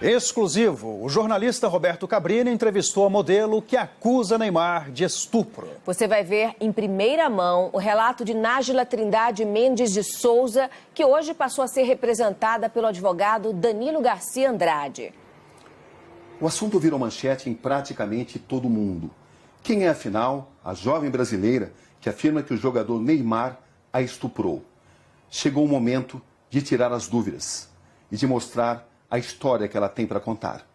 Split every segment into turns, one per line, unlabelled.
Exclusivo, o jornalista Roberto Cabrini entrevistou a modelo que acusa Neymar de estupro.
Você vai ver em primeira mão o relato de Nájila Trindade Mendes de Souza, que hoje passou a ser representada pelo advogado Danilo Garcia Andrade.
O assunto virou manchete em praticamente todo o mundo. Quem é, afinal, a jovem brasileira que afirma que o jogador Neymar a estuprou? Chegou o momento de tirar as dúvidas e de mostrar a história que ela tem para contar.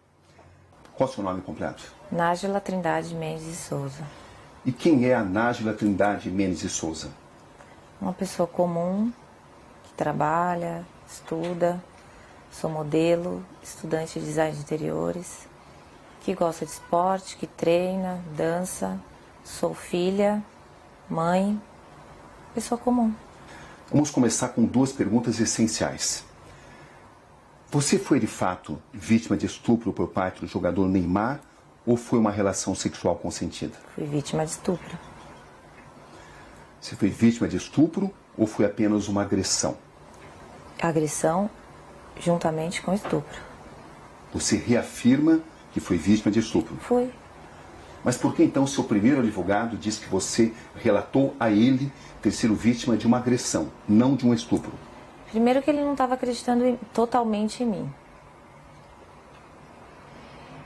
Qual é o seu nome completo?
Nájila Trindade Mendes de Souza.
E quem é a Nájila Trindade Mendes de Souza?
Uma pessoa comum, que trabalha, estuda, sou modelo, estudante de design de interiores, que gosta de esporte, que treina, dança, sou filha, mãe, pessoa comum.
Vamos começar com duas perguntas essenciais. Você foi, de fato, vítima de estupro por parte do jogador Neymar ou foi uma relação sexual consentida?
Fui vítima de estupro.
Você foi vítima de estupro ou foi apenas uma agressão?
Agressão juntamente com estupro.
Você reafirma que foi vítima de estupro?
Fui.
Mas por que então seu primeiro advogado diz que você relatou a ele ter sido vítima de uma agressão, não de um estupro?
Primeiro que ele não estava acreditando totalmente em mim.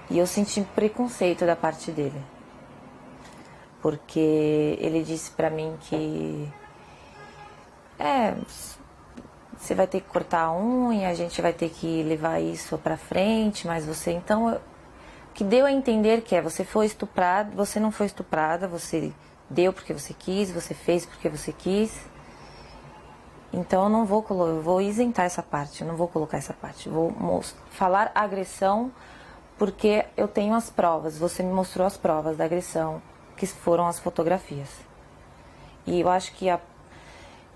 E eu senti preconceito da parte dele. Porque ele disse pra mim que... você vai ter que cortar a unha, a gente vai ter que levar isso pra frente, mas você... Então, o que deu a entender que você foi estuprada, você não foi estuprada, você deu porque você quis, você fez porque você quis... Então eu vou isentar essa parte, eu não vou colocar essa parte. Vou falar agressão porque eu tenho as provas, você me mostrou as provas da agressão, que foram as fotografias. E eu acho que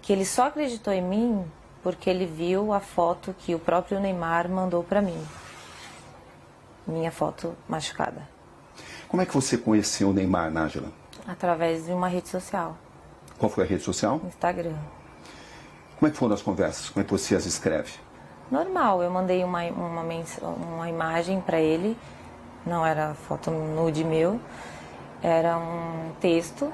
ele só acreditou em mim porque ele viu a foto que o próprio Neymar mandou pra mim. Minha foto machucada.
Como é que você conheceu o Neymar, Nájila?
Através de uma rede social.
Qual foi a rede social?
Instagram.
Como é que foram as conversas? Como é que você as escreve?
Normal, eu mandei uma imagem para ele, não era foto nude meu, era um texto.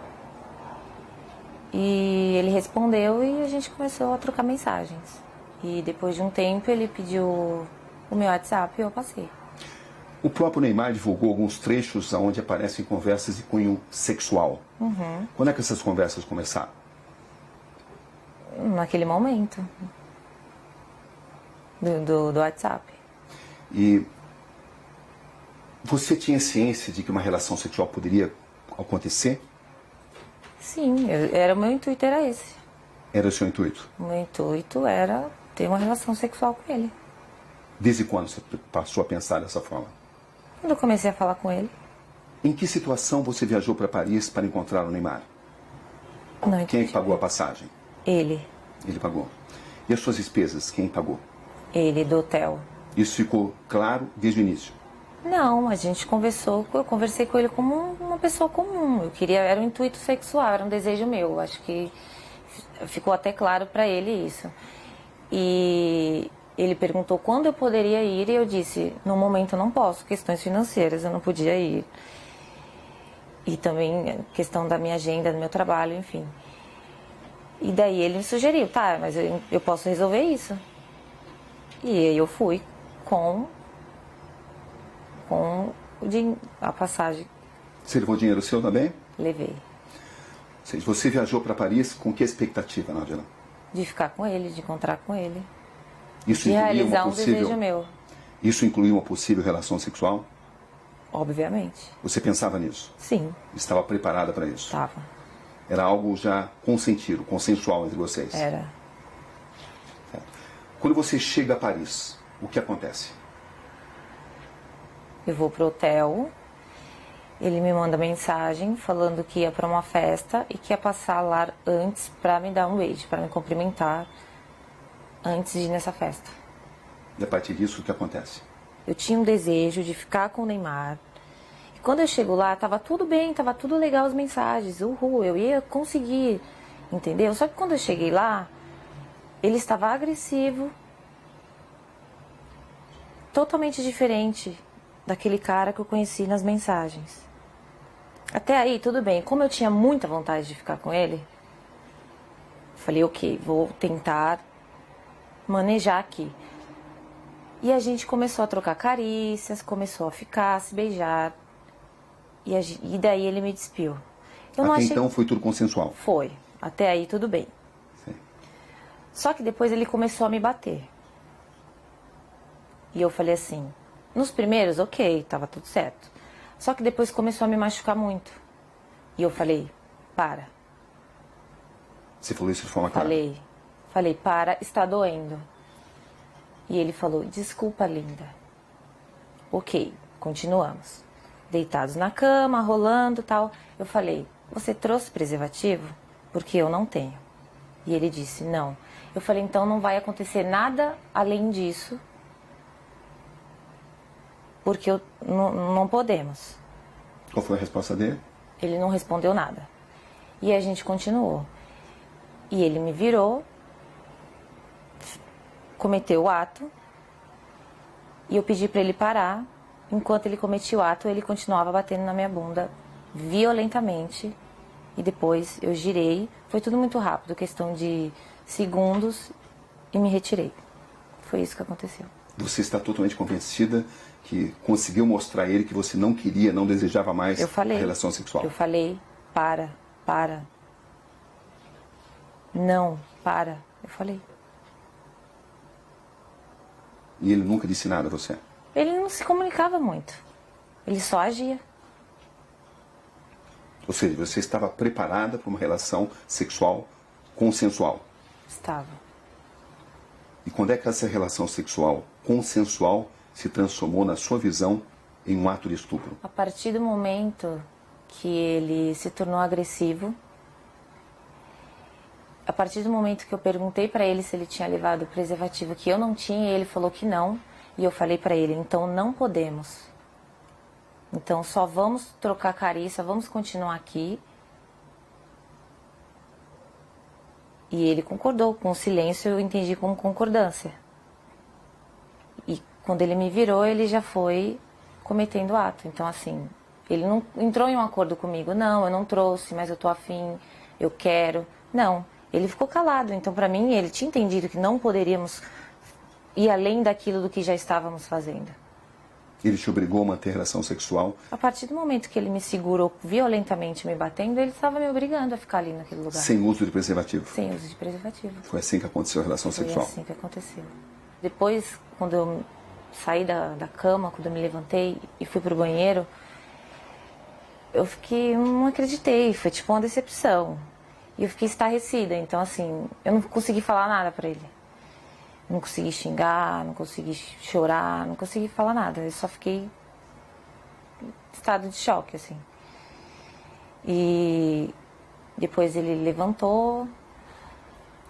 E ele respondeu e a gente começou a trocar mensagens. E depois de um tempo ele pediu o meu WhatsApp e eu passei.
O próprio Neymar divulgou alguns trechos onde aparecem conversas de cunho sexual.
Uhum.
Quando é que essas conversas começaram?
Naquele momento do WhatsApp.
E você tinha ciência de que uma relação sexual poderia acontecer?
Sim, o meu intuito era esse.
Era o seu intuito?
O meu intuito era ter uma relação sexual com ele.
Desde quando você passou a pensar dessa forma?
Quando eu comecei a falar com ele.
Em que situação você viajou para Paris para encontrar o Neymar?
Não entendi.
Quem pagou a passagem?
Ele.
Ele pagou. E as suas despesas, quem pagou?
Ele, do hotel.
Isso ficou claro desde o início?
Não, a gente conversou, eu conversei com ele como uma pessoa comum. Era um intuito sexual, era um desejo meu. Acho que ficou até claro para ele isso. E ele perguntou quando eu poderia ir e eu disse, no momento eu não posso, questões financeiras, eu não podia ir. E também questão da minha agenda, do meu trabalho, enfim. E daí ele me sugeriu, tá, mas eu posso resolver isso. E aí eu fui com a passagem.
Você levou dinheiro seu também?
Levei.
Ou seja, você viajou para Paris com que expectativa, Nájila?
De ficar com ele, de encontrar com ele.
Isso
de
incluía
realizar
uma possível...
desejo meu.
Isso incluía uma possível relação sexual?
Obviamente.
Você pensava nisso?
Sim.
Estava preparada para isso?
Estava.
Era algo já consentido, consensual entre vocês?
Era.
Quando você chega a Paris, o que acontece?
Eu vou pro hotel, ele me manda mensagem falando que ia para uma festa e que ia passar lá antes para me dar um beijo, para me cumprimentar antes de ir nessa festa.
E a partir disso, o que acontece?
Eu tinha um desejo de ficar com o Neymar. E quando eu chego lá, tava tudo bem, tava tudo legal as mensagens, uhul, eu ia conseguir, entendeu? Só que quando eu cheguei lá, ele estava agressivo, totalmente diferente daquele cara que eu conheci nas mensagens. Até aí, tudo bem. Como eu tinha muita vontade de ficar com ele, falei, ok, vou tentar manejar aqui. E a gente começou a trocar carícias, começou a ficar, a se beijar. E daí ele me despiu.
Até então foi tudo consensual?
Foi. Até aí tudo bem.
Sim.
Só que depois ele começou a me bater. E eu falei assim, nos primeiros, ok, tava tudo certo. Só que depois começou a me machucar muito. E eu falei, para.
Você falou isso de forma clara?
Falei, para, está doendo. E ele falou, desculpa, linda. Ok, continuamos. Deitados na cama, rolando e tal. Eu falei, você trouxe preservativo? Porque eu não tenho. E ele disse, não. Eu falei, então não vai acontecer nada além disso. Porque não podemos.
Qual foi a resposta dele?
Ele não respondeu nada. E a gente continuou. E ele me virou, cometeu o ato, e eu pedi para ele parar. Enquanto ele cometia o ato, ele continuava batendo na minha bunda violentamente. E depois eu girei. Foi tudo muito rápido, questão de segundos, e me retirei. Foi isso que aconteceu.
Você está totalmente convencida que conseguiu mostrar a ele que você não queria, não desejava mais a relação sexual?
Eu falei, para. Não, para. Eu falei.
E ele nunca disse nada a você?
Ele não se comunicava muito. Ele só agia.
Ou seja, você estava preparada para uma relação sexual consensual?
Estava.
E quando é que essa relação sexual consensual se transformou, na sua visão, em um ato de estupro?
A partir do momento que ele se tornou agressivo, a partir do momento que eu perguntei para ele se ele tinha levado o preservativo, que eu não tinha, ele falou que não, e eu falei para ele, então não podemos. Então só vamos trocar carícia, vamos continuar aqui. E ele concordou, com o silêncio eu entendi como concordância. E quando ele me virou, ele já foi cometendo o ato. Então assim, ele não entrou em um acordo comigo, não, eu não trouxe, mas eu tô afim, eu quero. Não, ele ficou calado. Então para mim, ele tinha entendido que não poderíamos ir além daquilo do que já estávamos fazendo.
Ele te obrigou a manter relação sexual?
A partir do momento que ele me segurou violentamente me batendo, ele estava me obrigando a ficar ali naquele lugar.
Sem uso de preservativo?
Sem uso de preservativo.
Foi assim que aconteceu a relação sexual?
Foi assim que aconteceu. Depois, quando eu saí da cama, quando eu me levantei e fui pro banheiro, eu fiquei, não acreditei, foi tipo uma decepção. E eu fiquei estarrecida, então assim, eu não consegui falar nada pra ele. Não consegui xingar, não consegui chorar, não consegui falar nada. Eu só fiquei em estado de choque, assim. E depois ele levantou,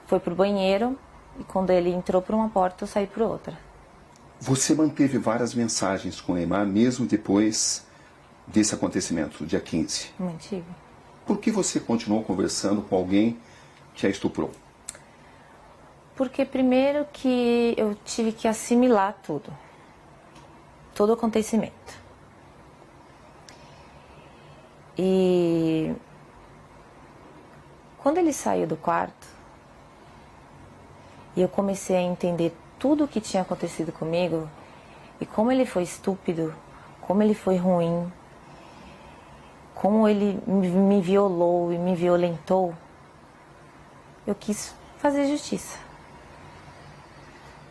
foi pro banheiro, e quando ele entrou por uma porta, eu saí por outra.
Você manteve várias mensagens com o Neymar, mesmo depois desse acontecimento, do dia 15?
Mantive.
Por que você continuou conversando com alguém que a estuprou?
Porque primeiro que eu tive que assimilar tudo. Todo o acontecimento. E quando ele saiu do quarto, e eu comecei a entender tudo o que tinha acontecido comigo, e como ele foi estúpido, como ele foi ruim, como ele me violou e me violentou, eu quis fazer justiça.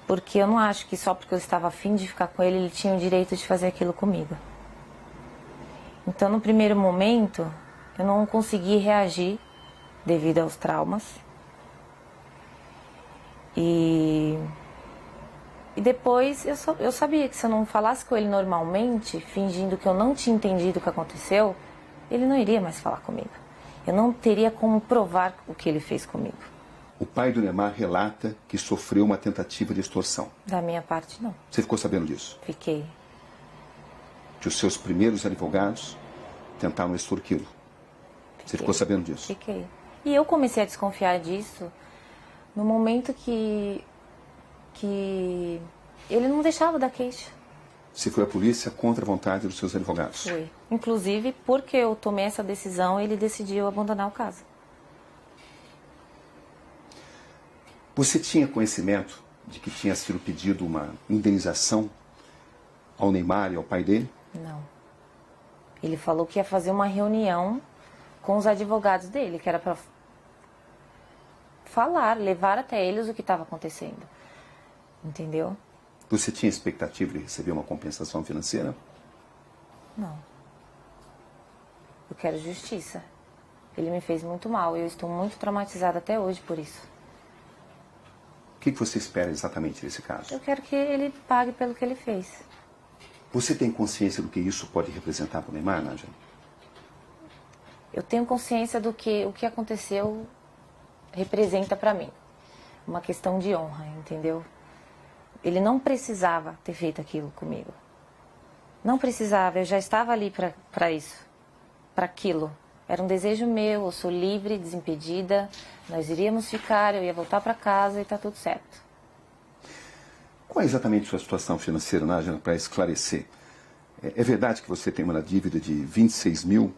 Porque eu não acho que só porque eu estava afim de ficar com ele, ele tinha o direito de fazer aquilo comigo. Então, no primeiro momento, eu não consegui reagir devido aos traumas. E depois eu sabia que se eu não falasse com ele normalmente, fingindo que eu não tinha entendido o que aconteceu, ele não iria mais falar comigo. Eu não teria como provar o que ele fez comigo.
O pai do Neymar relata que sofreu uma tentativa de extorsão.
Da minha parte, não.
Você ficou sabendo disso?
Fiquei.
Que os seus primeiros advogados tentaram extorquí-lo. Você ficou sabendo disso?
Fiquei. E eu comecei a desconfiar disso no momento que ele não deixava dar queixa.
Você foi à polícia contra a vontade dos seus advogados?
Fui. Inclusive, porque eu tomei essa decisão, ele decidiu abandonar o caso.
Você tinha conhecimento de que tinha sido pedido uma indenização ao Neymar e ao pai dele?
Não. Ele falou que ia fazer uma reunião com os advogados dele, que era para falar, levar até eles o que estava acontecendo. Entendeu?
Você tinha expectativa de receber uma compensação financeira?
Não. Eu quero justiça. Ele me fez muito mal e eu estou muito traumatizada até hoje por isso.
O que você espera exatamente desse caso?
Eu quero que ele pague pelo que ele fez.
Você tem consciência do que isso pode representar para o Neymar, Nájila?
Eu tenho consciência do que o que aconteceu representa para mim. Uma questão de honra, entendeu? Ele não precisava ter feito aquilo comigo. Não precisava, eu já estava ali para isso, para aquilo. Era um desejo meu, eu sou livre, desimpedida, nós iríamos ficar, eu ia voltar para casa e está tudo certo.
Qual é exatamente a sua situação financeira, Nájila, para esclarecer? É verdade que você tem uma dívida de 26 mil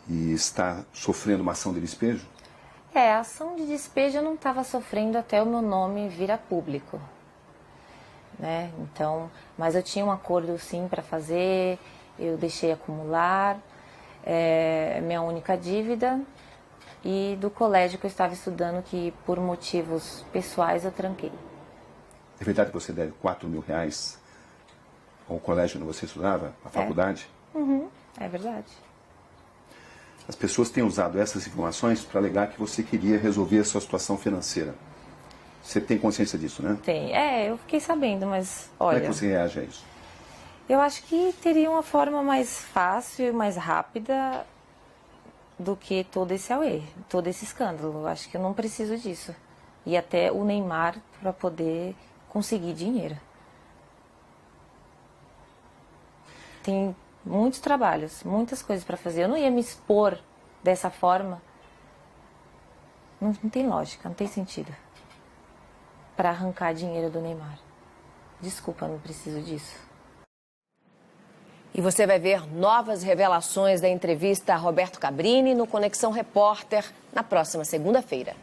e está sofrendo uma ação de despejo?
A ação de despejo eu não estava sofrendo até o meu nome vir a público. Né? Então, mas eu tinha um acordo sim para fazer, eu deixei acumular, minha única dívida, e do colégio que eu estava estudando, que por motivos pessoais eu tranquei.
É verdade que você deve 4 mil reais ao colégio onde você estudava, à faculdade?
É verdade.
As pessoas têm usado essas informações para alegar que você queria resolver a sua situação financeira. Você tem consciência disso, né?
Tem. Eu fiquei sabendo, mas olha...
Como é que você reage a isso?
Eu acho que teria uma forma mais fácil e mais rápida do que todo esse auê, todo esse escândalo. Eu acho que eu não preciso disso. E até o Neymar para poder conseguir dinheiro. Tem muitos trabalhos, muitas coisas para fazer. Eu não ia me expor dessa forma. Não tem lógica, não tem sentido. Para arrancar dinheiro do Neymar. Desculpa, não preciso disso.
E você vai ver novas revelações da entrevista a Roberto Cabrini no Conexão Repórter na próxima segunda-feira.